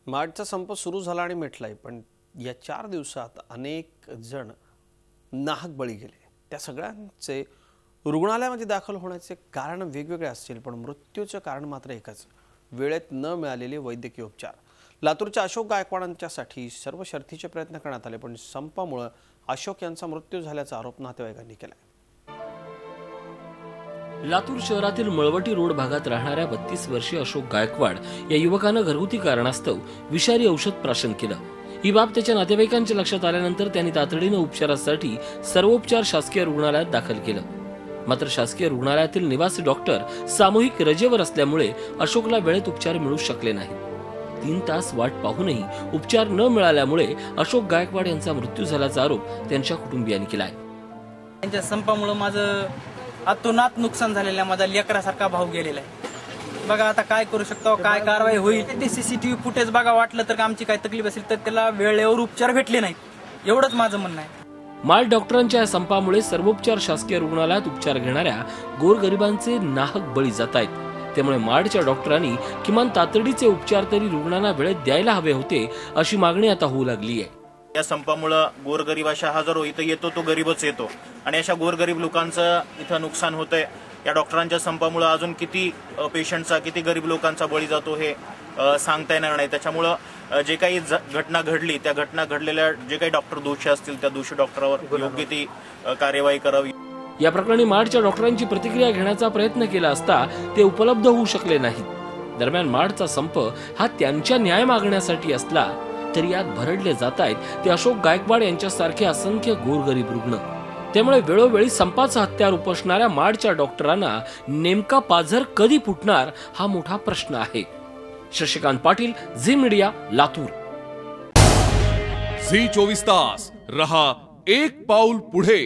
मार्चचा संप सुरू झाला आणि मिटलाय, पण या 4 दिवसात अनेक जण नाहक बळी गेले। त्या सगळ्यांचे रुग्णालयामध्ये दाखल होण्याचे कारण वेगवेगळे असतील, पण मृत्यूचे कारण मात्र एकच, वेळेत न मिळालेले वैद्यकीय उपचार। लातूरच्या अशोक गायकवाडांच्यासाठी सर्व शर्थीचे प्रयत्न करण्यात आले, पण संपामुळे अशोक यांचा मृत्यू झाल्याचा आरोप नातेवाईकांनी केलाय। लातूर शहरातील मळवटी रोड भागात राहणाऱ्या 32 वर्षीय अशोक गायकवाड या युवकानं घरगुती कारणास्तव विषारी औषध प्राशन केलं। ही बाब त्याच्या नातेवाईकांच्या लक्षात आल्यानंतर त्यांनी तातडीने उपचारासाठी सर्वोपचार शासकीय रुग्णालयात दाखल केलं। मात्र शासकीय रुग्णालयातील निवासी डॉक्टर सामूहिक रजेवर असल्यामुळे अशोकला वेळेत उपचार मिळू शकले नाहीत। 3 तास वाट पाहूनही उपचार न मिळाल्यामुळे अशोक गायकवाड यांचा मृत्यू झाल्याचा आरोप त्यांच्या कुटुंबियांनी केलाय। त्यांच्या संपामुळे माझं अतोनात नुकसान झालेलं, माझा लेकरासारखा भाव गेलेला आहे। बघा आता काय करू शकतो, काय कारवाई होईल ते सीसीटीव्ही फुटेज बघा, वाटलं तर आमची काय तकलीफ असेल तर त्याला वेळेवर उपचार भेटले नाहीत, एवढंच माझं म्हणणं आहे। माल डॉक्टरांच्या या संपामुळे सर्वोपचार शासकीय रुग्णालयात उपचार घेणाऱ्या गोरगरिबांचे नाहक बळी जात आहेत। त्यामुळे माडच्या डॉक्टरांनी किमान तातडीचे उपचार तरी रुग्णांना वेळेत द्यायला हवे होते, अशी मागणी आता होऊ लागली आहे। या संपामुळे गोरगरीब अशा हजारो इथं येतो तो गरीबच येतो आणि अशा गोरगरीब लोकांचं इथं नुकसान होतंय। या डॉक्टरांच्या संपामुळे अजून किती पेशंटचा, किती गरीब लोकांचा बळी जातो हे सांगता येणार नाही। त्याच्यामुळे जे काही घटना घडली, त्या घटना घडलेल्या जे काही डॉक्टर दोषी असतील त्या दोषी डॉक्टरांवर योग्य ती कार्यवाही करावी। या प्रकरणी माडच्या डॉक्टरांची प्रतिक्रिया घेण्याचा प्रयत्न केला असता ते उपलब्ध होऊ शकले नाहीत। दरम्यान माडचा संप हा त्यांच्या न्याय मागण्यासाठी असला तरी यात भरडले जात आहेत ते अशोक गायकवाड यांच्यासारखे असंख्य गोरगरीब रुग्ण। त्यामुळे वेळोवेळी संपाचं हत्यार उपसणाऱ्या माडच्या डॉक्टरांना नेमका पाझर कधी फुटणार हा मोठा प्रश्न आहे। Shashikant Patil, Zee media, Latur. Zee 24 तास रहा एक पाऊल पुढे।